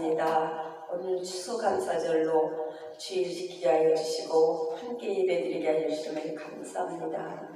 감사합니다. 오늘 추수감사절로 주일 지키게 하여 주시고 함께 예배드리게 하여 주시면 감사합니다.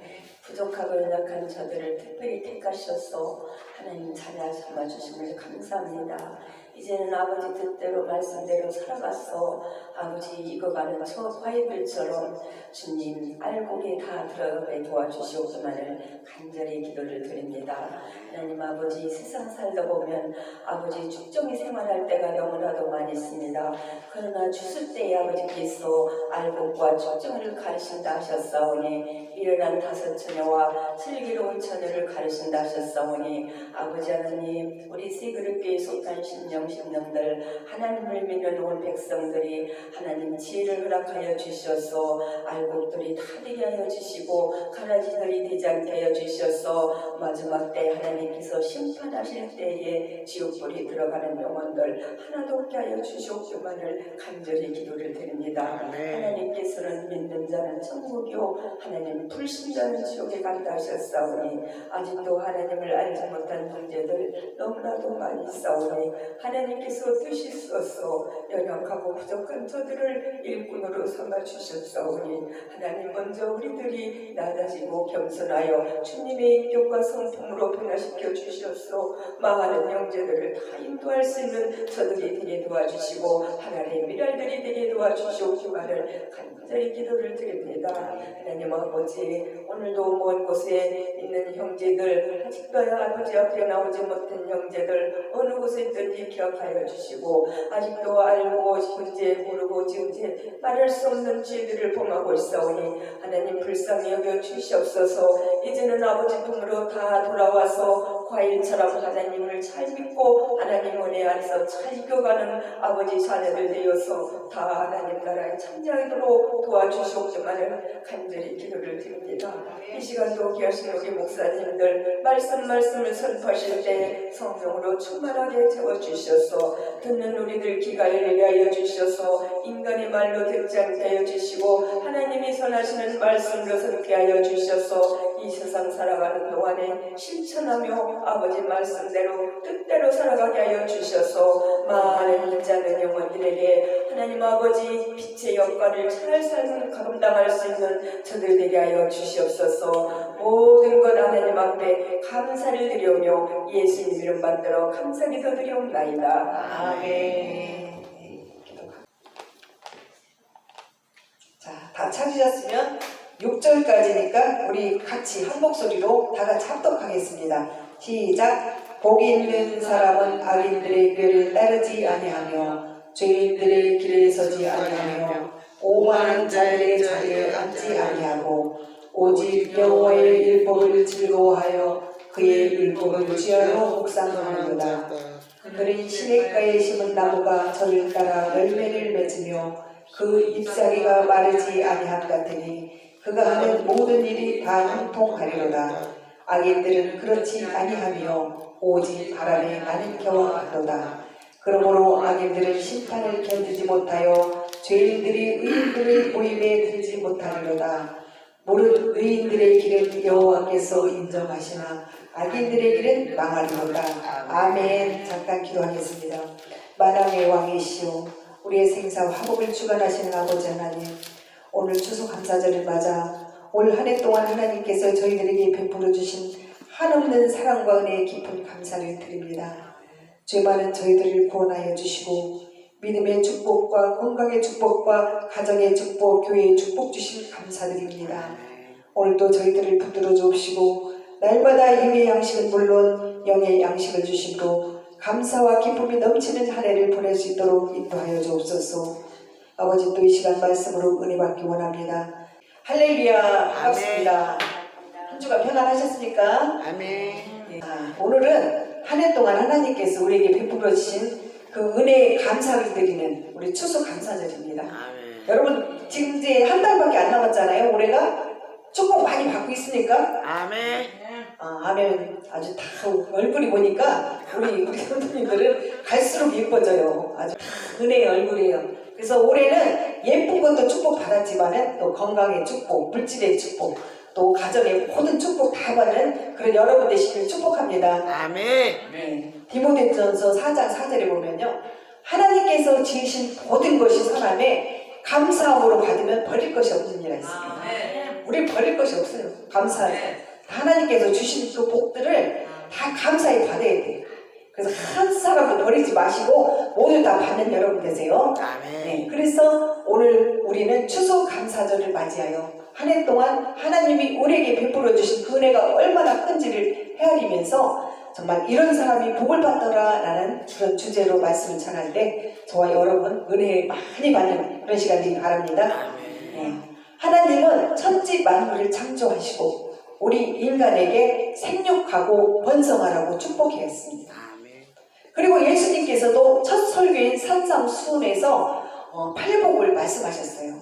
부족하고 연약한 저들을 특별히 택하셔서 하나님 자녀 삼아주심을 감사합니다. 이제는 아버지 뜻대로 말씀대로 살아가서 아버지 익어가는 저 과일들처럼 주님 알곡에 다 들어가게 도와주시옵기만을 간절히 기도를 드립니다. 하나님 아버지 세상 살다 보면 아버지 축정이 생활할 때가 너무나도 많이 있습니다. 그러나 주술 때에 아버지께서 알곡과 축정을 가르친다 하셨사오니 일어난 다섯 처녀와 슬기로운 처녀를 가르친다 하셨사오니 아버지 하나님 우리 세 그릇교회 속한 심령들 하나님을 믿는 온 백성들이 하나님 지혜를 허락하여 주셔서 알곡들이 다 되게 하여 주시고 가라지들이 되지 않게 하여 주셔서 마지막 때 하나님께서 심판하실 때에 지옥불이 들어가는 영혼들 하나도 없게 하여 주시옵기만을 간절히 기도를 드립니다. 하나님께서는 믿는 자는 천국이요 하나님 불신자는 지옥에 간다 하셨사오니 아직도 하나님을 알지 못한 형제들 너무나도 많이 있사오니 하나님께서 드시소서 연약하고 부족한 저들을 일꾼으로 삼아주셨사오니 하나님 먼저 우리들이 낮아지고 겸손하여 주님의 인격과 성품으로 변화시켜 주셔서 망하는 형제들을 다 인도할 수 있는 저들이 되게 도와주시고 하나님의 미랄들이 되게 도와주시옵기만을 간절히 기도를 드립니다. 하나님 아버지 오늘도 먼 곳에 있는 형제들 아직도 아버지 앞에 나오지 못한 형제들 어느 곳에 있든지 기억하여 주시고 아직도 알고 현재 모르고 지금 말할 수 없는 죄들을 범하고 있사오니 하나님 불쌍히 여겨 주시옵소서. 이제는 아버지 품으로 다 돌아와서 과일처럼 하나님을 잘 믿고 하나님 은혜 안에서 잘 이겨가는 아버지 자녀들 되어서 다 하나님 나라에 참여하도록 도와주시옵기만을 간절히 기도를 드립니다. 이 시간도 귀하신 우리 목사님들 말씀을 선포하실 때 성령으로 충만하게 채워주셔서 듣는 우리들 귀가 열리게 하여 주셔서 인간의 말로 듣지 않게 하여 주시고 하나님이 선하시는 말씀으로 선게 하여 주셔서 이 세상 살아가는 동안에 실천하며 아버지 말씀대로 뜻대로 살아가게 하여 주셔서 많은 인자는 영혼들에게 하나님 아버지 빛의 역할을 잘 감당할 수 있는 저들 되게 하여 주시옵소서. 모든 것 하나님 앞에 감사를 드리오며 예수님 이름 받들어 감사기도 드리옵나이다. 아멘. 자, 다 찾으셨으면 6절까지니까 우리 같이 한 목소리로 다 같이 합독하겠습니다. 시작. 복 있는 사람은 악인들의 꾀를 따르지 아니하며 죄인들의 길에 서지 아니하며 오만한 자의 자리에 앉지 아니하고 오직 여호와의 율법을 즐거워하여 그의 율법을 주야로 묵상하는도다. 그는 시냇가에 심은 나무가 저를 따라 열매를 맺으며 그 잎사귀가 마르지 아니함 같으니 그가 하는 모든 일이 다 형통하리로다. 악인들은 그렇지 아니하며 오직 바람에 나는 겨워하도다. 그러므로 악인들은 심판을 견디지 못하여 죄인들이 의인들의 모임에 들지 못하리로다. 모든 의인들의 길은 여호와께서 인정하시나 악인들의 길은 망하리로다. 아멘. 잠깐 기도하겠습니다. 만왕의 왕이시오 우리의 생사와 화복을 주관하시는 아버지 하나님, 오늘 추수감사절을 맞아 올 한 해 동안 하나님께서 저희들에게 베풀어 주신 한없는 사랑과 은혜의 깊은 감사를 드립니다. 죄 많은 저희들을 구원하여 주시고 믿음의 축복과 건강의 축복과 가정의 축복, 교회의 축복 주심 감사드립니다. 오늘도 저희들을 붙들어 주옵시고 날마다 육의 양식은 물론 영의 양식을 주심으로 감사와 기쁨이 넘치는 한 해를 보낼 수 있도록 인도하여 주옵소서. 아버지 또 이 시간 말씀으로 은혜 받기 원합니다. 할렐루야. 반갑습니다. 한 주간 평안하셨습니까? 아멘. 오늘은 한 해 동안 하나님께서 우리에게 베풀어 주신 그 은혜에 감사를 드리는 우리 추수감사절입니다. 아멘. 여러분 지금 이제 한 달밖에 안 남았잖아요. 올해가 축복 많이 받고 있습니까? 아멘. 아멘. 아주 다 얼굴이 보니까 우리 선생님들은 갈수록 예뻐져요. 아주 은혜의 얼굴이에요. 그래서 올해는 예쁜 것도 축복 받았지만은 또 건강의 축복, 물질의 축복, 또 가정의 모든 축복 다 받는 그런 여러분 되시길 축복합니다. 아멘. 네. 디모데전서 4장 4절에 보면요, 하나님께서 지으신 모든 것이 선함에 감사함으로 받으면 버릴 것이 없는 이라 있습니다. 우리 버릴 것이 없어요. 감사해서 하나님께서 주신 그 복들을 다 감사히 받아야 돼요. 그래서 한 사람도 버리지 마시고 모두 다 받는 여러분 되세요. 네, 그래서 오늘 우리는 추수감사절을 맞이하여 한 해 동안 하나님이 우리에게 베풀어 주신 그 은혜가 얼마나 큰지를 헤아리면서 정말 이런 사람이 복을 받더라 라는 그런 주제로 말씀을 전하는데 저와 여러분 은혜 많이 받는 그런 시간 되기 바랍니다. 네. 하나님은 천지 만물을 창조하시고 우리 인간에게 생육하고 번성하라고 축복했습니다. 그리고 예수님께서도 첫 설교인 산상수훈에서 팔복을 말씀하셨어요.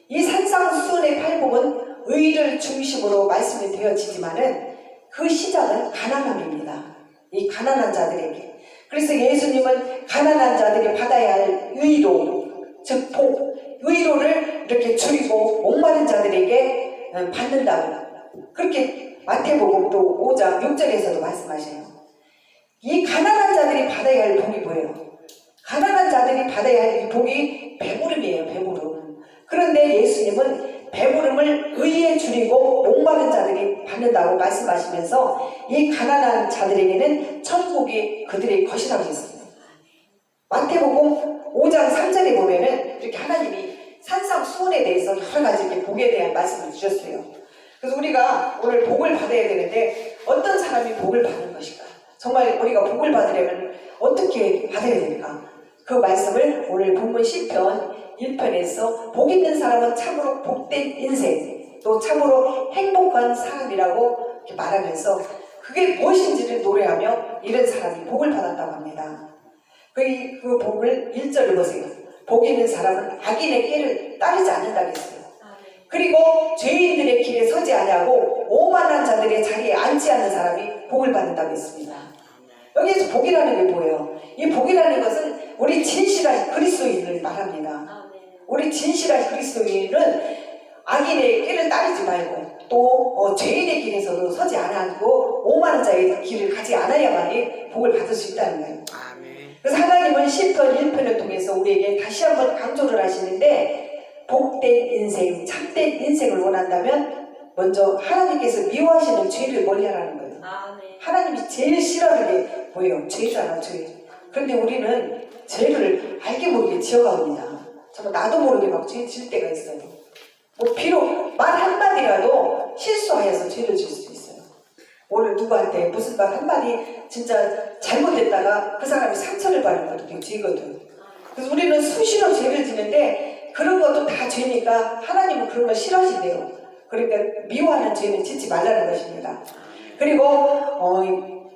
이 산상수훈의 팔복은 의를 중심으로 말씀이 되어지지만은 그 시작은 가난함입니다. 이 가난한 자들에게. 그래서 예수님은 가난한 자들이 받아야 할 의로, 즉 복, 의로를 이렇게 줄이고 목마른 자들에게 받는다고. 그렇게 마태복음도 5장 6절에서도 말씀하셔요. 이 가난한 자들이 받아야 할 복이 뭐예요? 가난한 자들이 받아야 할 이 복이 배부름이에요. 배부름. 그런데 예수님은 배부름을 의에 줄이고 목마른 자들이 받는다고 말씀하시면서 이 가난한 자들에게는 천국이 그들의 것이라고 했습니다. 마태복음 5장 3절에 보면은 이렇게 하나님이 산상수훈에 대해서 여러 가지 이렇게 복에 대한 말씀을 주셨어요. 그래서 우리가 오늘 복을 받아야 되는데 어떤 사람이 복을 받는 것인가? 정말 우리가 복을 받으려면 어떻게 받아야 될까? 그 말씀을 오늘 본문 시편 1편에서 복 있는 사람은 참으로 복된 인생, 또 참으로 행복한 사람이라고 이렇게 말하면서 그게 무엇인지를 노래하며 이런 사람이 복을 받았다고 합니다. 그 복을 1절을 보세요. 복 있는 사람은 악인의 길을 따르지 않는다고 했어요. 그리고 죄인들의 길에 서지 아니하고 오만한 자들의 자리에 앉지 않는 사람이 복을 받는다고 했습니다. 여기에서 복이라는 게 뭐예요? 이 복이라는 것은 우리 진실한 그리스도인을 말합니다. 우리 진실한 그리스도인은 악인의 길을 따르지 말고 또 죄인의 길에서도 서지 않고 오만한 자의 길을 가지 않아야만이 복을 받을 수 있다는 거예요. 그래서 하나님은 시편 1편을 통해서 우리에게 다시 한번 강조를 하시는데 복된 인생, 참된 인생을 원한다면 먼저 하나님께서 미워하시는 죄를 멀리하라는 거예요. 하나님이 제일 싫어하는 게 뭐예요? 죄잖아, 죄. 그런데 우리는 죄를 알게 모르게 지어갑니다. 정말 나도 모르게 막 죄 지을 때가 있어요. 뭐 비록 말 한마디라도 실수하여서 죄를 지을 수도 있어요. 오늘 누구한테 무슨 말 한마디 진짜 잘못했다가 그 사람이 상처를 받는 것도 되게 죄거든. 그래서 우리는 수시로 죄를 지는데 그런 것도 다 죄니까 하나님은 그런 걸 싫어하신대요. 그러니까 미워하는 죄는 짓지 말라는 것입니다. 그리고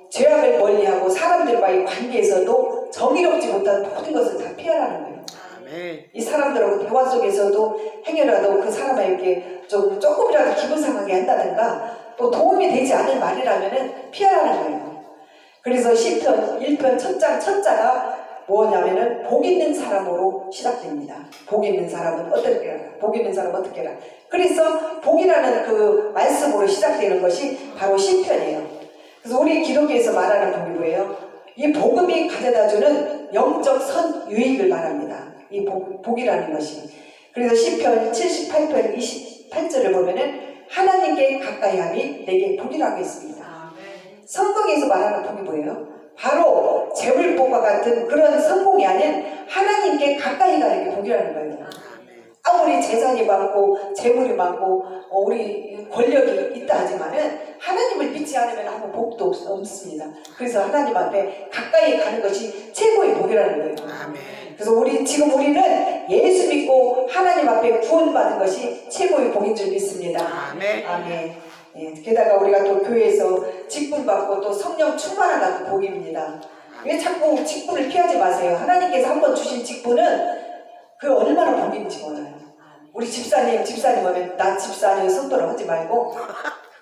죄악을 멀리하고 사람들과의 관계에서도 정의롭지 못한 모든 것을 다 피하라는 거예요. 이 사람들하고 대화 속에서도 행여라도 그 사람에게 조금이라도 기분 상하게 한다든가 또 도움이 되지 않는 말이라면 피하라는 거예요. 그래서 시편 1편 첫 장 첫 자가 뭐냐면은 복 있는 사람으로 시작됩니다. 복 있는 사람은 어떻게 해라. 복 있는 사람은 어떻게 해라. 그래서 복이라는 그 말씀으로 시작되는 것이 바로 시편이에요. 그래서 우리 기독교에서 말하는 복이 뭐예요? 이 복음이 가져다주는 영적 선 유익을 말합니다. 이 복이라는 것이. 그래서 시편 78편 28절을 보면은 하나님께 가까이함이 내게 복이라고 했습니다. 성경에서 말하는 복이 뭐예요? 바로 재물복과 같은 그런 성공이 아닌 하나님께 가까이 가는 게 복이라는 거예요. 아무리 재산이 많고 재물이 많고 우리 권력이 있다 하지만은 하나님을 믿지 않으면 아무 복도 없습니다. 그래서 하나님 앞에 가까이 가는 것이 최고의 복이라는 거예요. 그래서 지금 우리는 예수 믿고 하나님 앞에 구원받은 것이 최고의 복인 줄 믿습니다. 아멘. 예, 게다가 우리가 또 교회에서 직분 받고 또 성령 충만한 것도 복입니다. 왜 자꾸 직분을 피하지 마세요. 하나님께서 한번 주신 직분은 그 얼마나 복인지 몰라요. 우리 집사님 하면 나 집사님 손도로 하지 말고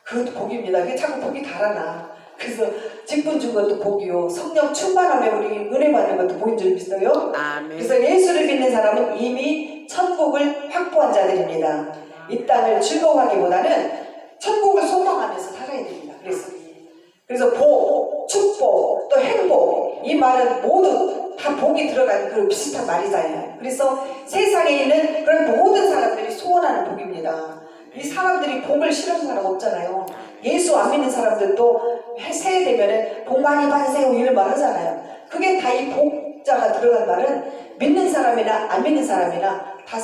그것도 복입니다. 왜 자꾸 복이 달아나. 그래서 직분 준 것도 복이요. 성령 충만하면 우리 은혜 받는 것도 복인 줄 믿어요. 그래서 예수를 믿는 사람은 이미 천국을 확보한 자들입니다. 이 땅을 즐거워하기보다는 천국을 소망하면서 살아야 됩니다. 그래서 복, 축복, 또 행복, 이 말은 모두 다 복이 들어간 그 비슷한 말이잖아요. 그래서 세상에 있는 그런 모든 사람들이 소원하는 복입니다. 이 사람들이 복을 싫어하는 사람 없잖아요. 예수 안 믿는 사람들도 새해 되면은 복 많이 받으세요 이런 말 하잖아요. 그게 다 이 복자가 들어간 말은 믿는 사람이나 안 믿는 사람이나 다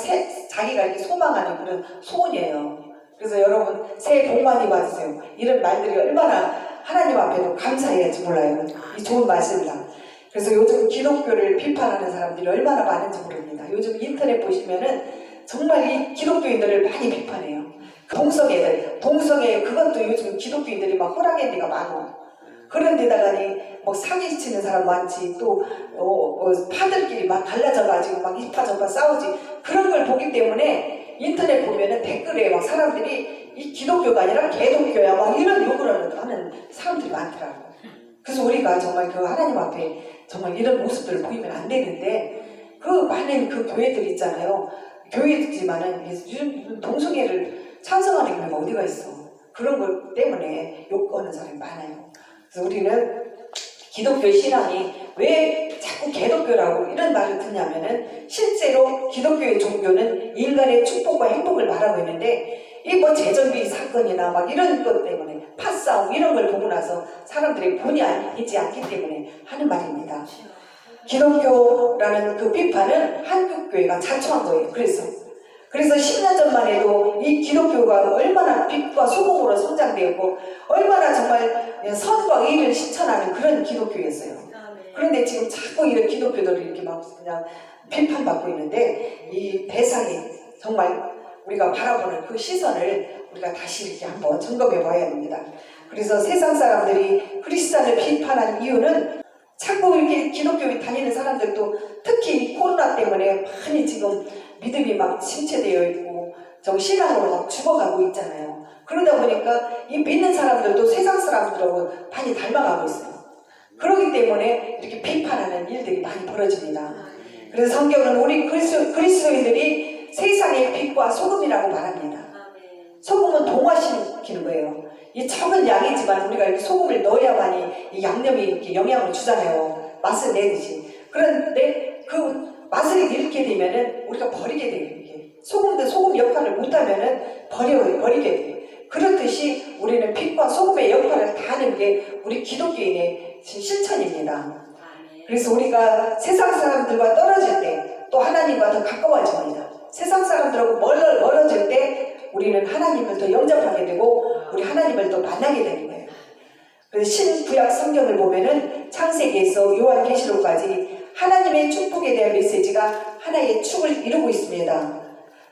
자기가 이렇게 소망하는 그런 소원이에요. 그래서 여러분 새해 복 많이 받으세요 이런 말들이 얼마나 하나님 앞에도 감사해야지 몰라요. 이 좋은 말씀이다. 그래서 요즘 기독교를 비판하는 사람들이 얼마나 많은지 모릅니다. 요즘 인터넷 보시면은 정말 이 기독교인들을 많이 비판해요. 동성애 그것도 요즘 기독교인들이 막 허락의 데가 많아. 그런 데다가니 뭐 사기치는 사람 많지, 또 파들끼리 막 갈라져가지고 막 이파 저파 싸우지. 그런 걸 보기 때문에 인터넷 보면은 댓글에 막 사람들이 이 기독교가 아니라 개독교야 막 이런 욕을 하는 사람들이 많더라고. 그래서 우리가 정말 그 하나님 앞에 정말 이런 모습들을 보이면 안 되는데, 그 많은 그 교회들 있잖아요. 교회지만은 요즘 동성애를 찬성하는 교회가 어디가 있어. 그런 것 때문에 욕하는 사람이 많아요. 그래서 우리는 기독교 신앙이 왜 자꾸 개독교라고 이런 말을 듣냐면은, 실제로 기독교의 종교는 인간의 축복과 행복을 말하고 있는데, 이 뭐 재정비 사건이나 막 이런 것 때문에 팥싸움 이런 걸 보고 나서 사람들이 본의 아니지 않기 때문에 하는 말입니다. 기독교라는 그 비판은 한국교회가 자초한 거예요. 그래서 10년 전만 해도 이 기독교가 얼마나 빛과 소금으로 성장되었고 얼마나 정말 선과 의를 실천하는 그런 기독교였어요. 그런데 지금 자꾸 이런 기독교들이 이렇게 막 그냥 비판받고 있는데, 이 대상이 정말 우리가 바라보는 그 시선을 우리가 다시 이렇게 한번 점검해 봐야 합니다. 그래서 세상 사람들이 크리스찬을 비판한 이유는 자꾸 이렇게 기독교에 다니는 사람들도 특히 코로나 때문에 많이 지금 믿음이 막 침체되어 있고 저 신앙으로 막 죽어가고 있잖아요. 그러다 보니까 이 믿는 사람들도 세상 사람들하고 많이 닮아가고 있어요. 그렇기 때문에 이렇게 비판하는 일들이 많이 벌어집니다. 그래서 성경은 우리 그리스도인들이 세상의 빛과 소금이라고 말합니다. 소금은 동화시키는 거예요. 이 적은 양이지만 우리가 이렇게 소금을 넣어야만이 이 양념이 이렇게 영향을 주잖아요. 맛을 내듯이. 그런데 그 맛을 잃게 되면은 우리가 버리게 돼요. 이게 소금도 소금 역할을 못하면은 버리게 돼요. 그렇듯이 우리는 빛과 소금의 역할을 다 하는 게 우리 기독교인의 실천입니다. 그래서 우리가 세상 사람들과 떨어질 때 또 하나님과 더 가까워집니다. 세상 사람들하고 멀어질 때 우리는 하나님을 더 영접하게 되고 우리 하나님을 더 만나게 되는 거예요. 그래서 신구약 성경을 보면은 창세기에서 요한계시록까지 하나님의 축복에 대한 메시지가 하나의 축을 이루고 있습니다.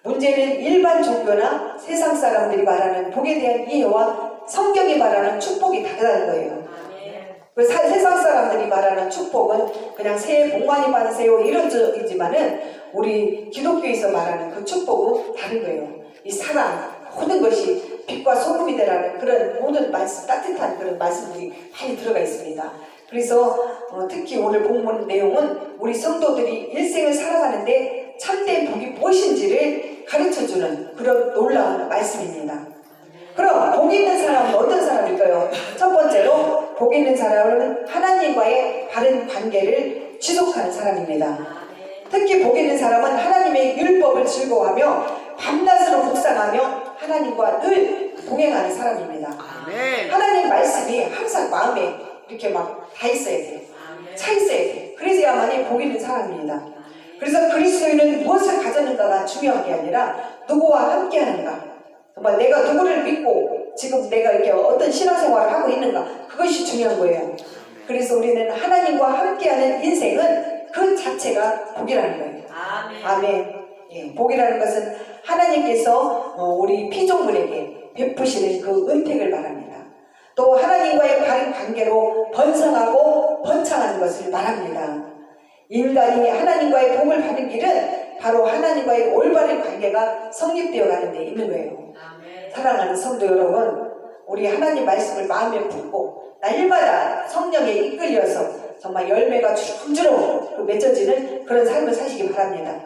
문제는 일반 종교나 세상 사람들이 말하는 복에 대한 이해와 성경이 말하는 축복이 다르다는 거예요. 세상 사람들이 말하는 축복은 그냥 새해 복 많이 받으세요 이런 쪽이지만은 우리 기독교에서 말하는 그 축복은 다른 거예요. 이 사랑, 모든 것이 빛과 소금이 되라는 그런 모든 말씀, 따뜻한 그런 말씀들이 많이 들어가 있습니다. 그래서 특히 오늘 본문 내용은 우리 성도들이 일생을 살아가는데 참된 복이 무엇인지를 가르쳐주는 그런 놀라운 말씀입니다. 그럼 복 있는 사람은 어떤 사람일까요? 첫 번째로 복 있는 사람은 하나님과의 바른 관계를 지속하는 사람입니다. 특히 복 있는 사람은 하나님의 율법을 즐거워하며 밤낮으로 묵상하며 하나님과 늘 동행하는 사람입니다. 하나님 말씀이 항상 마음에 이렇게 막 다 있어야 돼요. 차 있어야 돼요. 그래야만이 복 있는 사람입니다. 그래서 그리스도인은 무엇을 가졌는가가 중요한 게 아니라 누구와 함께 하는가, 정말 내가 누구를 믿고 지금 내가 이렇게 어떤 신앙생활을 하고 있는가, 그것이 중요한 거예요. 그래서 우리는 하나님과 함께하는 인생은 그 자체가 복이라는 거예요. 아멘. 예, 복이라는 것은 하나님께서 우리 피조물에게 베푸시는 그 은택을 말합니다. 또 하나님과의 바른 관계로 번성하고 번창하는 것을 말합니다. 인간이 하나님과의 복을 받는 길은 바로 하나님과의 올바른 관계가 성립되어 가는 데 있는 거예요. 사랑하는 성도 여러분, 우리 하나님 말씀을 마음에 품고 날마다 성령에 이끌려서 정말 열매가 주렁주렁 맺어지는 그런 삶을 사시기 바랍니다.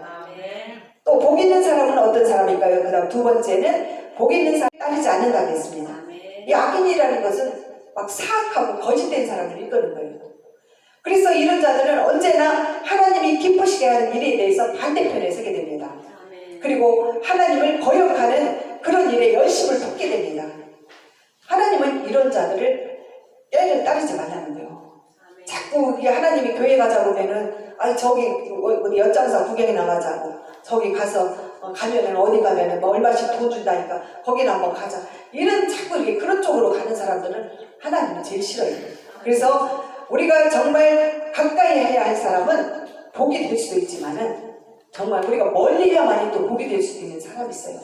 또 복 있는 사람은 어떤 사람일까요? 그 다음 두 번째는 복 있는 사람이 따르지 않는다고 했습니다. 이 악인이라는 것은 막 사악하고 거짓된 사람을 이끄는 거예요. 그래서 이런 자들은 언제나 하나님이 기쁘시게 하는 일에 대해서 반대편에 서게 됩니다. 그리고 하나님을 거역하는 그런 일에 열심을 쏟게 됩니다. 하나님은 이런 자들을 때를 따르지 말라는 거예요. 자꾸 하나님이 교회 가자 보면은 저기 어디 연장사 구경에 나가자고, 저기 가서 가면은 어디 가면은 뭐 얼마씩 돈 준다니까 거기나 한번 가자, 이런 자꾸 이렇게 그런 쪽으로 가는 사람들은 하나님은 제일 싫어요. 그래서 우리가 정말 가까이 해야 할 사람은 복이 될 수도 있지만은 정말 우리가 멀리 해야만이 또 복이 될 수도 있는 사람이 있어요.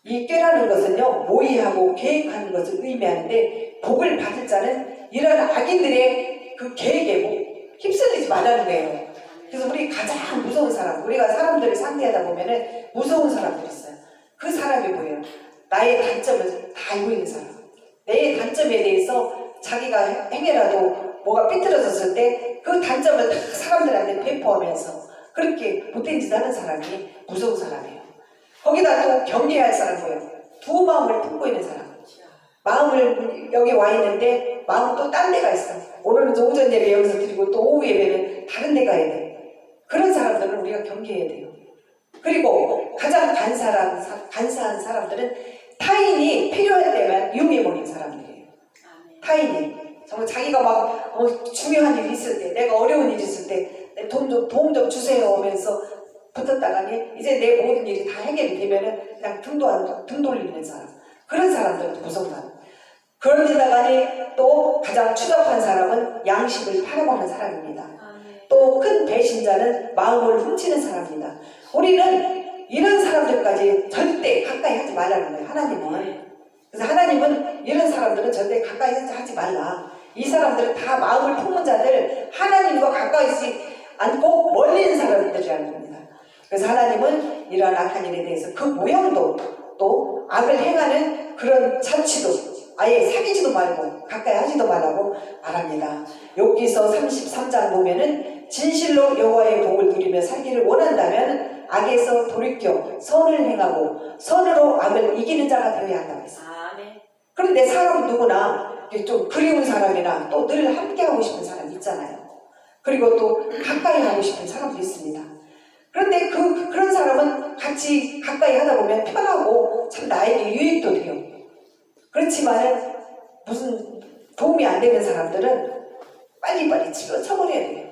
이 꾀라는 것은요, 모의하고 계획하는 것을 의미하는데, 복을 받을 자는 이런 악인들의 그 계획에 휩쓸리지 말라는 거예요. 그래서 우리 가장 무서운 사람, 우리가 사람들을 상대하다 보면은 무서운 사람들이 있어요. 그 사람이 뭐예요? 나의 단점을 다 알고 있는 사람. 내 단점에 대해서 자기가 행해라도 뭐가 삐뚤어졌을 때 그 단점을 다 사람들한테 배포하면서 그렇게 못된 짓 하는 사람이 무서운 사람이에요. 거기다 또 경계할 사람 뭐예요? 두 마음을 품고 있는 사람. 마음을 여기 와 있는데 마음 또 딴 데가 있어. 오늘은 오전 예배 여기서 드리고 또 오후 예배는 다른 데 가야 돼. 그런 사람들은 우리가 경계해야 돼요. 그리고 가장 간사한 사람들은 타인이 필요할 때만 이용해 보는 사람들이에요. 타인이 정말 자기가 막 중요한 일이 있을 때, 내가 어려운 일이 있을 때 도움 좀 주세요 하면서 붙었다가니 이제 내 모든 일이 다 해결이 되면은 그냥 등 돌리는 사람. 그런 사람들은 무서운 사람. 그런데다가니 또 가장 추잡한 사람은 양심을 팔아먹는 사람입니다. 또 큰 배신자는 마음을 훔치는 사람입니다. 우리는 이런 사람들까지 절대 가까이 하지 말라는 거예요. 하나님은. 그래서 하나님은 이런 사람들은 절대 가까이 하지 말라. 이 사람들은 다 마음을 품은 자들, 하나님과 가까이 있지 않고 멀리 있는 사람들이라는 겁니다. 그래서 하나님은 이러한 악한 일에 대해서 그 모양도 또 악을 행하는 그런 자치도 아예 사귀지도 말고 가까이 하지도 말라고 말합니다. 욥기서 33장 보면은 진실로 여호와의 복을 누리며 살기를 원한다면 악에서 돌이켜 선을 행하고 선으로 악을 이기는 자가 되어야 한다고 했어요. 그런데 사람은 누구나 좀 그리운 사람이나 또 늘 함께 하고 싶은 사람이 있잖아요. 그리고 또 가까이 하고 싶은 사람도 있습니다. 그런데 그런 사람은 같이 가까이 하다 보면 편하고 참 나에게 유익도 돼요. 그렇지만은 무슨 도움이 안 되는 사람들은 빨리빨리 집어쳐버려야 돼요.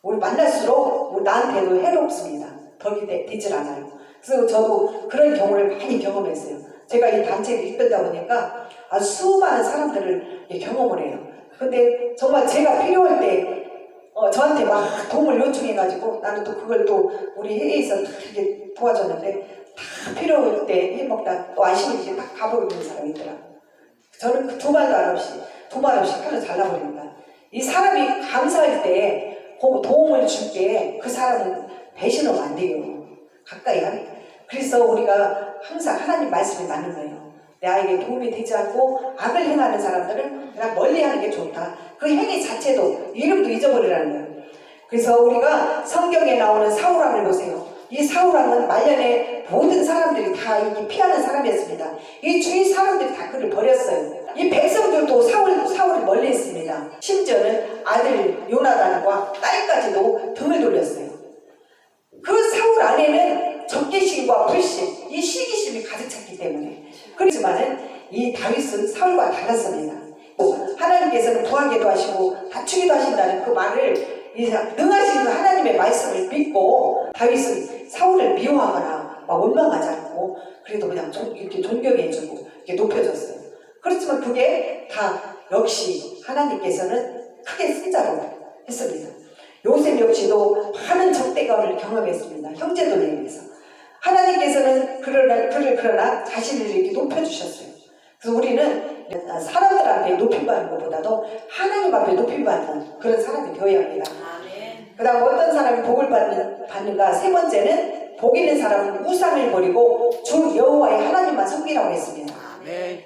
우리 만날수록 나한테도 해롭습니다. 덕이 되질 않아요. 그래서 저도 그런 경우를 많이 경험했어요. 제가 이 단체를 이끌다 보니까 아주 수많은 사람들을 경험을 해요. 근데 정말 제가 필요할 때 저한테 막 도움을 요청해가지고 나는 또 그걸 또 우리 회의에서 이렇게 도와줬는데 다 필요할 때 해먹다 또 아쉬운 이제 딱 가버리는 사람이 있더라고요. 저는 그 두 말 없이 칼을 잘라버립니다. 이 사람이 감사할 때 도움을 줄 때 그 사람은 배신하면 안 돼요. 가까이 하니까. 그래서 우리가 항상 하나님 말씀이 맞는 거예요. 나에게 도움이 되지 않고 악을 행하는 사람들은 그냥 멀리하는 게 좋다. 그 행위 자체도 이름도 잊어버리라는 거예요. 그래서 우리가 성경에 나오는 사울왕을 보세요. 이 사울왕은 말년에 모든 사람들이 다 이렇게 피하는 사람이었습니다. 이 주위 사람들이 다 그를 버렸어요. 이 백성들도 사울을 멀리했습니다. 심지어는 아들 요나단과 딸까지도 등을 돌렸어요. 그 사울 안에는 적개심과 불신, 이 시기심이 가득 찼기 때문에. 그렇지만은 이 다윗은 사울과 달랐습니다. 하나님께서는 부하기도 하시고 다투기도 하신다는 그 말을 능하신 하나님의 말씀을 믿고 다윗은 사울을 미워하거나 막 원망하지 않고 그래도 그냥 이렇게 존경해주고 이렇게 높여줬어요. 그렇지만 그게 다 역시 하나님께서는 크게 쓴자로 했습니다. 요셉 역시도 많은 적대감을 경험했습니다. 형제들에 의해서. 하나님께서는 그를 그러나 자신을 이렇게 높여주셨어요. 그래서 우리는 사람들 앞에 높임받는 것보다도 하나님 앞에 높임받는 그런 사람이 되어야 합니다. 그 다음 어떤 사람이 복을 받는가? 세 번째는 복 있는 사람은 우상을 버리고 주 여호와의 하나님만 섬기라고 했습니다.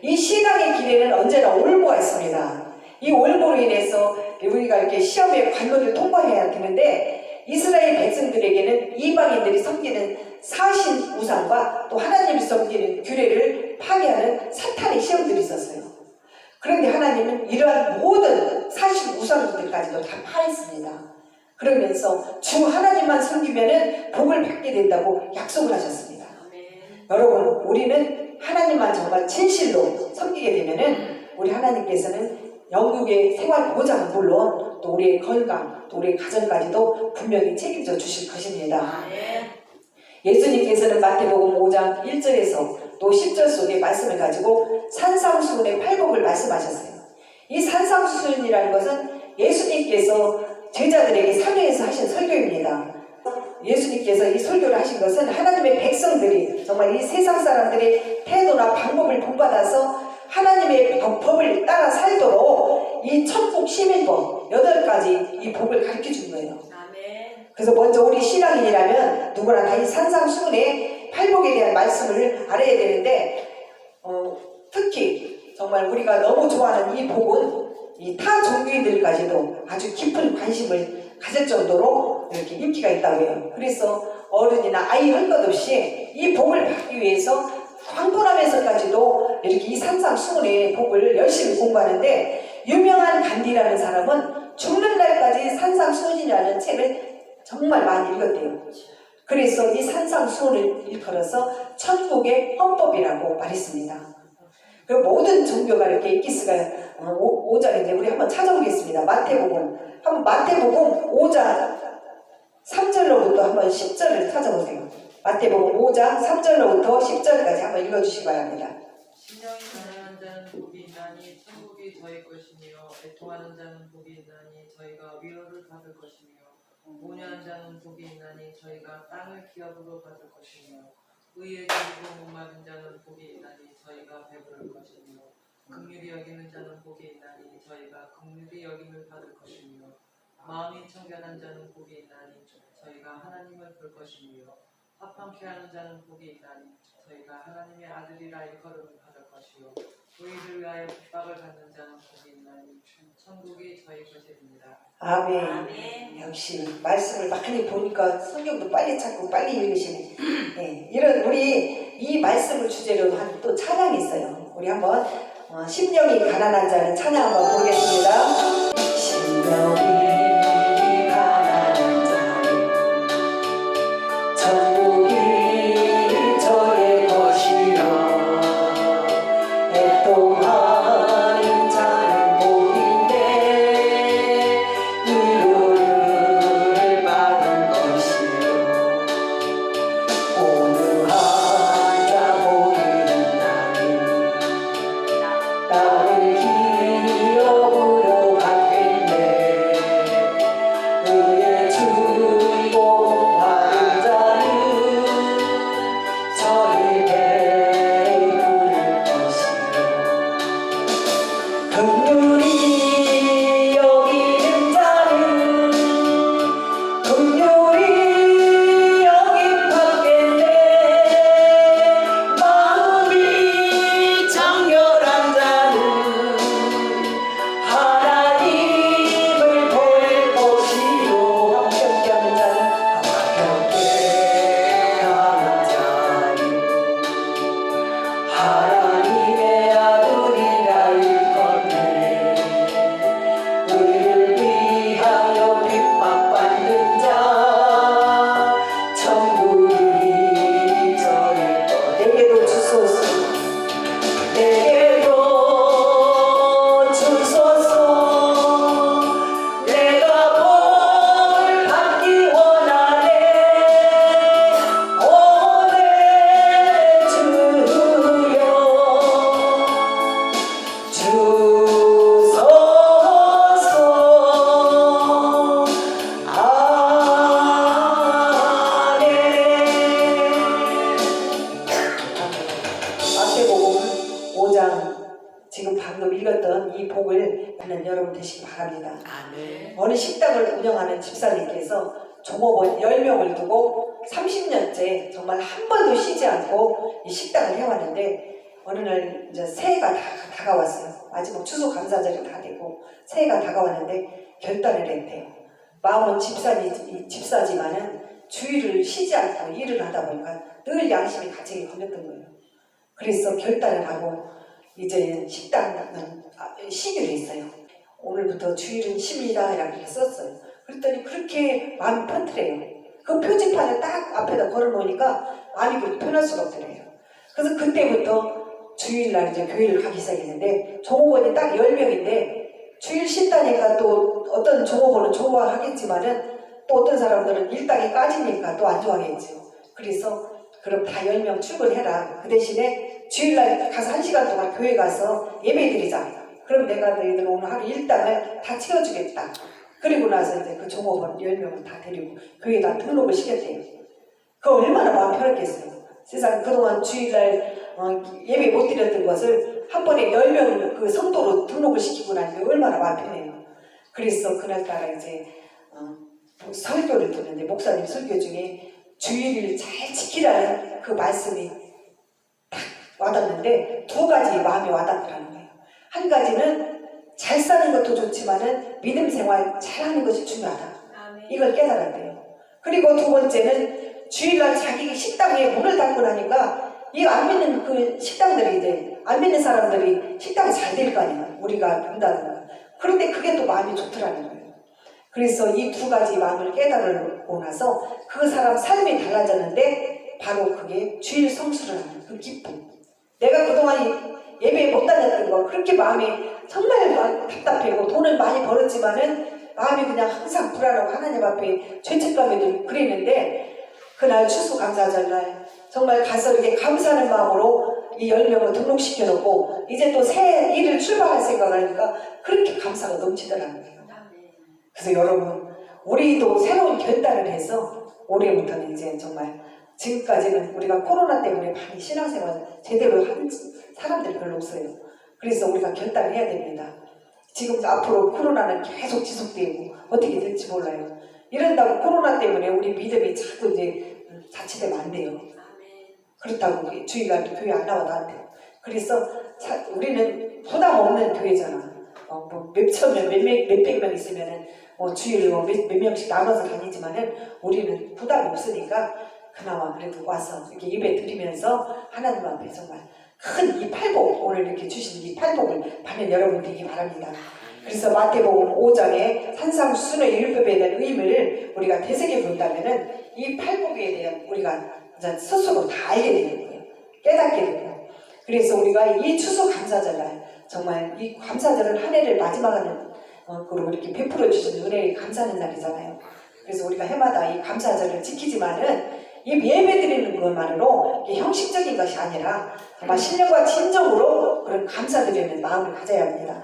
이 신앙의 길에는 언제나 올무가 있습니다. 이 올무로 인해서 우리가 이렇게 시험의 관문을 통과해야 되는데 이스라엘 백성들에게는 이방인들이 섬기는 사신 우상과 또 하나님을 섬기는 규례를 파괴하는 사탄의 시험들이 있었어요. 그런데 하나님은 이러한 모든 사실 우상들까지도 다 파했습니다. 그러면서 주 하나님만 섬기면은 복을 받게 된다고 약속을 하셨습니다. 여러분, 우리는 하나님만 정말 진실로 섬기게 되면은 우리 하나님께서는 영육의 생활 보장은 물론 또 우리의 건강, 또 우리의 가정까지도 분명히 책임져 주실 것입니다. 예수님께서는 마태복음 5장 1절에서 또 10절 속의 말씀을 가지고 산상수훈의 팔복을 말씀하셨어요. 이 산상수훈이라는 것은 예수님께서 제자들에게 삼위에서 하신 설교입니다. 예수님께서 이 설교를 하신 것은 하나님의 백성들이 정말 이 세상 사람들의 태도나 방법을 본받아서 하나님의 법을 따라 살도록 이 천국 시민법 8가지 이 법을 가르쳐 준 거예요. 그래서 먼저 우리 신앙인이라면 누구나 다 이 산상수훈의 팔복에 대한 말씀을 알아야 되는데 특히 정말 우리가 너무 좋아하는 이 복은 이 타 종교인들까지도 아주 깊은 관심을 가질 정도로 이렇게 인기가 있다고 해요. 그래서 어른이나 아이 할 것 없이 이 복을 받기 위해서 황홀하면서까지도 이렇게 이 산상수훈의 복을 열심히 공부하는데, 유명한 간디라는 사람은 죽는 날까지 산상수훈이라는 책을 정말 많이 읽었대요. 그래서 이 산상수훈을 일컬어서 천국의 헌법이라고 말했습니다. 그 모든 종교가 이렇게 있기스가 5장인데 우리 한번 찾아보겠습니다. 마태복음 5장 3절로부터 한번 10절을 찾아보세요. 마태복음 5장 3절로부터 10절까지 한번 읽어주시기 바랍니다. 신령이 가난한 자는 복이 있나니 천국이 저희 것이며, 애통하는 자는 복이 있나니 저희가 위로를 받을 것이며, 온유한 자는 복이 있나니 저희가 땅을 기업으로 받을 것이며, 의에 기르고 목마른 자는 복이 있나니 저희가 배부를 것이며, 긍휼히 여기는 자는 복이 있나니 저희가 긍휼히 여김을 받을 것이며, 마음이 청결한 자는 복이 있나니 저희가 하나님을 볼 것이며, 화평케 하는 자는 복이 있나니 저희가 하나님의 아들이라 일컬음을 받을 것이요, 의를 위하여 핍박을 받는 자는 복이 있나니 천국이 저희 것입니다. 아멘. 역시 말씀을 많이 보니까 성경도 빨리 찾고 빨리 읽으시네. 네, 이런 우리 이 말씀을 주제로 한 또 찬양이 있어요. 우리 한번 심령이 가난한 자는 찬양 한번 보겠습니다. 심령이 가난한 자는 천국이 저의 것이라, 애통하는 자는 복인데 위로를 받을 것이요, 온유한 자 복이 있나니 땅을 기업으로 받겠네. 의에 줄이고 마른 자는 저를 베풀 것이요, 긍휼히 여기는 자는 긍휼히 여김받겠네. 마음이 청결한 자는 하나님을 볼 것이요, 화평케 하는 자는 하나님의 아들이라 일컫네. 의를 위하여 핍박받는 자 천국이 저의 것. 내게도 주소서, 내게도 주소서. 내가 뭘 받기 원하네. 오늘 주여 주소서. 아멘. 마태복음 5장 지금 방금 읽었던 이 복을 받는 여러분 되시기 바랍니다. 어느 식당을 운영하는 집사님께서 종업원 10명을 두고 30년째 정말 한 번도 쉬지 않고 이 식당을 해왔는데, 어느 날 이제 새해가 다가왔어요. 마지막 추수감사절이 다 되고 새해가 다가왔는데 결단을 했대요. 마음은 집사지만은 주일을 쉬지 않고 일을 하다 보니까 늘 양심이 가책이 걸렸던 거예요. 그래서 결단을 하고 이제 식당은 쉬기로 했어요. 오늘부터 주일은 쉽니다 이렇게 썼어요. 그랬더니 그렇게 마음이 편트래요. 그 표지판을 딱 앞에다 걸어놓으니까 마음이 그렇게 편할 수가 없더래요. 그래서 그때부터 주일날 이제 교회를 가기 시작했는데 종업원이 딱 10명인데 주일 쉰다니까 또 어떤 종업원은 좋아하겠지만은 또 어떤 사람들은 일당이 까지니까 또 안 좋아하겠죠. 그래서 그럼 다 10명 출근해라. 그 대신에 주일날 가서 1시간 동안 교회 가서 예배 드리자. 그럼 내가 너희들 오늘 하루 일당을 다 채워주겠다. 그리고 나서 이제 그 종업원 10명을 다 데리고 교회에다 등록을 시켰대요. 그거 얼마나 마음 편했겠어요. 세상 그동안 주일날 예배 못 드렸던 것을 한 번에 10명 그 성도로 등록을 시키고 나니까 얼마나 마음 편해요. 그래서 그날따라 이제 설교를 듣는데 목사님 설교 중에 주일을 잘 지키라는 그 말씀이 딱 와닿는데 두 가지 마음이 와닿더라는 거예요. 한 가지는 잘 사는 것도 좋지만은 믿음 생활 잘하는 것이 중요하다. 이걸 깨달았대요. 그리고 두 번째는 주일날 자기 식당에 문을 닫고 나니까 이 안 믿는 그 식당들이 이제 안 믿는 사람들이 식당이 잘 될 거 아니에요. 우리가 문 닫으면. 그런데 그게 또 마음이 좋더라는 거예요. 그래서 이 두 가지 마음을 깨달고 나서 그 사람 삶이 달라졌는데 바로 그게 주일 성수를 하는 그 기쁨. 내가 그동안 예배에 못 다녔던 거 그렇게 마음이 정말 답답하고 돈을 많이 벌었지만은 마음이 그냥 항상 불안하고 하나님 앞에 죄책감이 들고 그랬는데 그날 추수감사절날 정말 가서 이렇게 감사하는 마음으로 이 10명을 등록시켜놓고 이제 또 새 일을 출발할 생각을 하니까 그렇게 감사가 넘치더라는 거예요. 그래서 여러분 우리도 새로운 결단을 해서 올해부터는 이제 정말 지금까지는 우리가 코로나 때문에 많이 신앙생활 제대로 한 사람들이 별로 없어요. 그래서 우리가 결단을 해야 됩니다. 지금 앞으로 코로나는 계속 지속되고 어떻게 될지 몰라요. 이런다고 코로나 때문에 우리 믿음이 자꾸 이제 자칫되면 안 돼요. 그렇다고 주일날 교회 안 나와도 안 돼요. 그래서 우리는 부담 없는 교회잖아. 뭐 몇천 명, 몇백 명 있으면은 주일 몇 명씩 나눠서 다니지만은 우리는 부담이 없으니까 그나마 그래도 와서 이렇게 예배 드리면서 하나님 앞에 정말 큰 이 팔복, 오늘 이렇게 주신 이 팔복을 받는 여러분 되기 바랍니다. 그래서 마태복음 5장에 산상수훈의 율법에 대한 의미를 우리가 되새겨 본다면은 이 팔복에 대한 우리가 이제 스스로 다 알게 되는 거예요. 깨닫게 되고. 그래서 우리가 이 추수감사절날 정말 이 감사절은 한 해를 마지막하는 그리고 이렇게 베풀어 주신 은혜에 감사하는 날이잖아요. 그래서 우리가 해마다 이 감사절을 지키지만은 이 예배 드리는 것만으로 형식적인 것이 아니라 정말 신령과 진정으로 그런 감사드리는 마음을 가져야 합니다.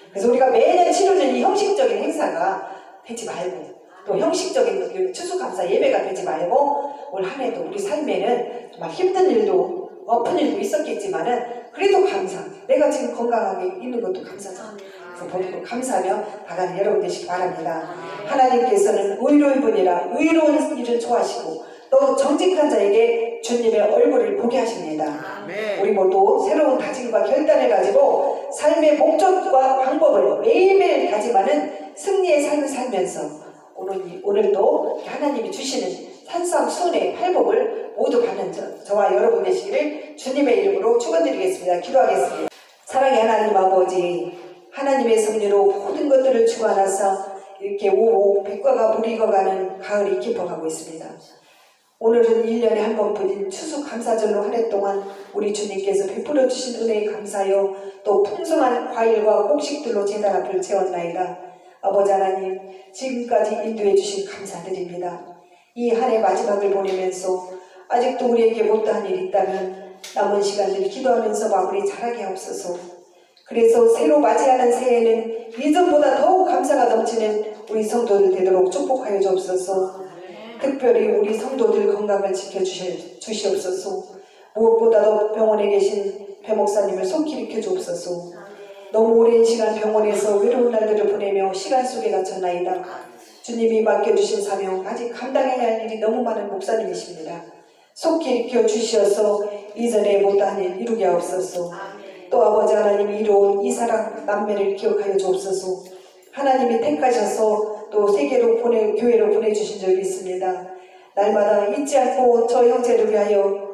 그래서 우리가 매년 치러지는 이 형식적인 행사가 되지 말고 또 형식적인 추수감사 예배가 되지 말고 올 한 해도 우리 삶에는 정말 힘든 일도 아픈 일도 있었겠지만은 그래도 감사. 내가 지금 건강하게 있는 것도 감사잖아. 그래서 모두 감사하며 나가는 여러분 되시기 바랍니다. 하나님께서는 의로운 분이라 의로운 일을 좋아하시고 또 정직한 자에게 주님의 얼굴을 보게 하십니다. 우리 모두 새로운 다짐과 결단을 가지고 삶의 목적과 방법을 매일매일 다짐하는 승리의 삶을 살면서 오늘도 하나님이 주시는 산상수훈의 팔복을 모두 받는 저와 여러분 되시기를 주님의 이름으로 축원드리겠습니다. 기도하겠습니다. 사랑의 하나님 아버지, 하나님의 섭리로 모든 것들을 주관하사 이렇게 오고 백과가 물이 익어가는 가을이 깊어가고 있습니다. 오늘은 1년에 한 번뿐인 추수감사절로 한 해 동안 우리 주님께서 베풀어 주신 은혜에 감사하여 또 풍성한 과일과 곡식들로 제단 앞을 채웠나이다. 아버지 하나님, 지금까지 인도해 주신 감사드립니다. 이 한 해 마지막을 보내면서 아직도 우리에게 못다한 일이 있다면 남은 시간들 기도하면서 마무리 잘하게 하옵소서. 그래서 새로 맞이하는 새해에는 이전보다 더욱 감사가 넘치는 우리 성도들 되도록 축복하여 주옵소서. 특별히 우리 성도들 건강을 지켜주시옵소서. 무엇보다도 병원에 계신 배 목사님을 속히 일으켜 주옵소서. 너무 오랜 시간 병원에서 외로운 날들을 보내며 시간 속에 갇혔나이다. 주님이 맡겨주신 사명, 아직 감당해야 할 일이 너무 많은 목사님이십니다. 속히 일으켜 주시어서 이전에 못한 일 이루게 하옵소서. 또 아버지 하나님이 이루어온 이 사랑 남매를 기억하여 주옵소서. 하나님이 택하셔서 또 세계로 교회로 보내주신 적이 있습니다. 날마다 잊지 않고 저 형제를 위하여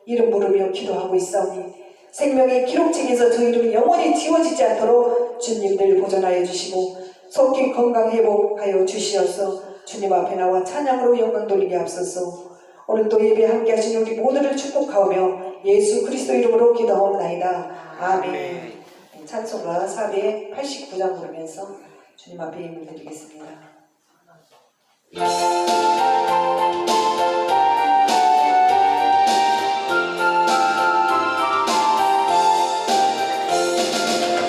이름 부르며 기도하고 있사오니 생명의 기록책에서 저 이름이 영원히 지워지지 않도록 주님들 보존하여 주시고 속히 건강 회복하여 주시어서 주님 앞에 나와 찬양으로 영광 돌리게 앞서서 오늘 또 예배 함께 하신 우리 모두를 축복하오며 예수 그리스도 이름으로 기도하옵나이다. 아멘. 찬송가 489장 부르면서 주님 앞에 예물 드리겠습니다.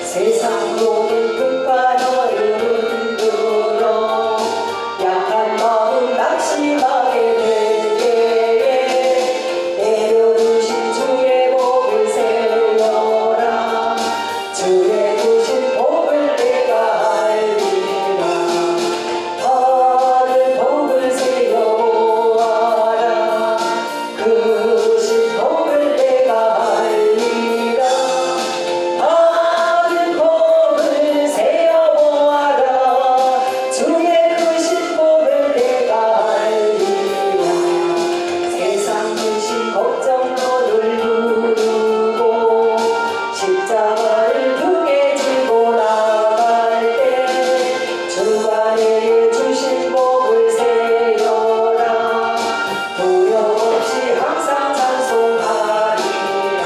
세상 모든 끝과 너를 흔들어 약한 마음 낙심하게 될 때에 내려주신 주의 복을 세워라. 주의 주신 복을 내가 알리라. 받은 복을 세워보아라. 그 신 복을 내가 알리라. 받은 복을 세어보아라. 주의 크신 복을 내가 알리라. 세상 근심 걱정 너를 부르고 십자가를 두게 지고 나갈 때 주가 내게 주신 복을 세어라. 두려움 없이 항상 찬송하리라.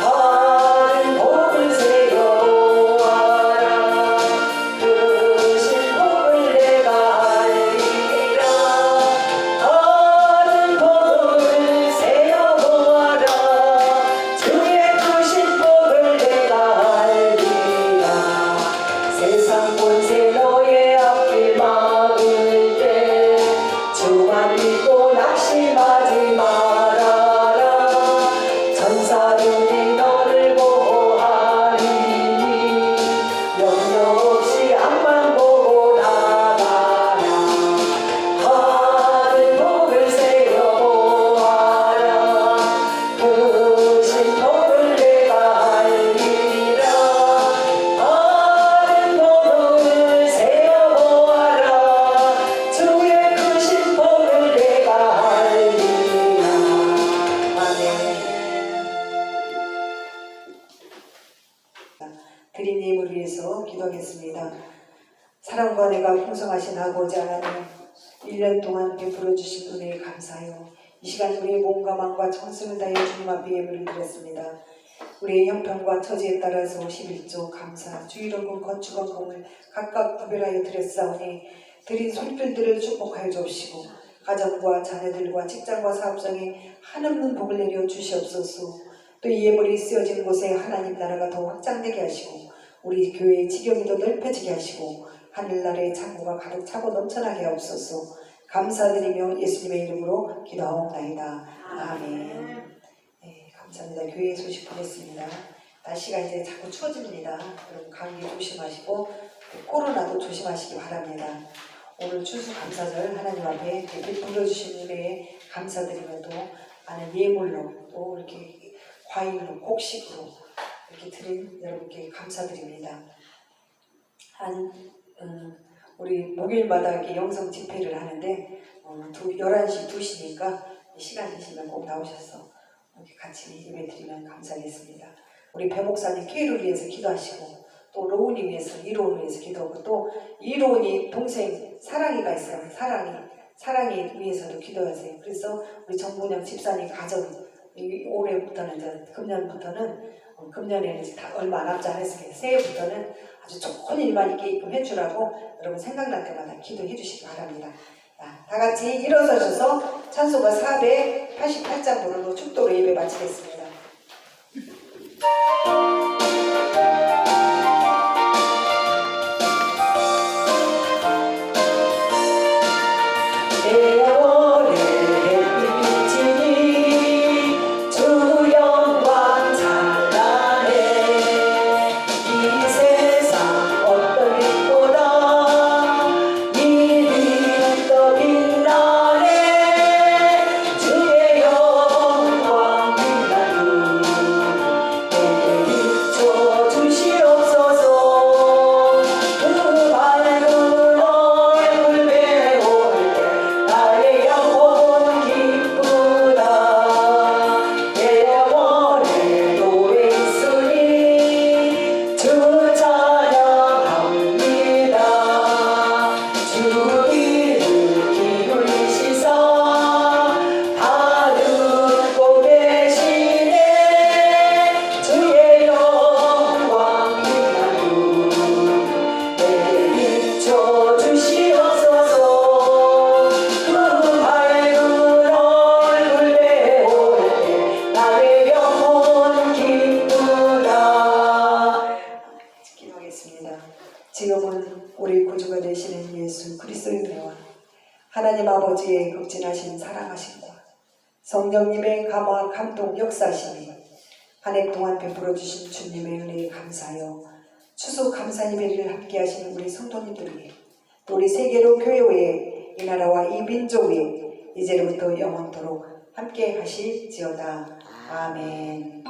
받은 복을 세어보아라. 크신 복을 내가 알리라. 받은 복을 세어보아라. 주의 크신 복을 내가 알리라. 세상 권세 너의 앞길 막을 때 주만 믿고 낙심하지 말아라. 천사들이 너를 보호하리니 염려 없이 앞만 보고 나가라. 받은 복을 세어보아라. 크신 복을 내가 알리라. 받은 복을 세어보아라. 주의 크신 복을 내가 알리라. 아멘. 드린 예물을 위해서 기도하겠습니다. 사랑과 내가 풍성하신 아버지 하나님, 1년 동안 베풀어 주신 은혜에 감사하여 이 시간 우리의 몸과 마음과 정성을 다해 주님 앞에 예물을 드렸습니다. 우리의 형편과 처지에 따라서 11조 감사, 주일원금, 건축원금을 각각 구별하여 드렸사오니 드린 손길들을 축복하여 주옵시고 가정과 자녀들과 직장과 사업장에 한없는 복을 내려 주시옵소서. 또 이 예물이 쓰여진 곳에 하나님 나라가 더 확장되게 하시고 우리 교회의 지경이 더 넓혀지게 하시고 하늘나라의 창고가 가득 차고 넘쳐나게 하옵소서. 감사드리며 예수님의 이름으로 기도하옵나이다. 아멘. 네, 감사합니다. 교회 소식 보냈습니다. 날씨가 이제 자꾸 추워집니다. 여러분 감기 조심하시고 코로나도 조심하시기 바랍니다. 오늘 추수감사절 하나님 앞에 베풀어 주신 은혜에 감사드리며 또 많은 예물로 또 이렇게 과일로 곡식으로 이렇게 드린 여러분께 감사드립니다. 우리 목요일마다 이렇게 영성 집회를 하는데 11시, 2시니까 시간 되시면 꼭 나오셔서 이렇게 같이 예배 드리면 감사하겠습니다. 우리 배 목사님 케이를 위해서 기도하시고 또 로운이 위해서 이로운을 위해서 기도하고 또 이로운이 동생 사랑이가 있어요. 사랑이 위해서도 기도하세요. 그래서 우리 정문영 집사님 가정 올해부터는 이제 금년에는 이제 다 얼마 안 남지 않았으니까 새해부터는 아주 좋은 일만 있게끔 해주라고 여러분 생각날 때마다 기도해 주시기 바랍니다. 자, 다 같이 일어서셔서 찬송가 488장 부르고 축도로 예배 마치겠습니다. 주의 영광 빛나는 아버지의 극진하신 사랑하심과 성령님의 감화 감동 역사심이 한 해 동안 베풀어 주신 주님의 은혜에 감사하여 추수 감사 예배를 함께 하시는 우리 성도님들 위해 또 우리 세계로 교회 위에 이 나라와 이 민족 위에 이제로부터 영원토록 함께 하실지어다. 아멘.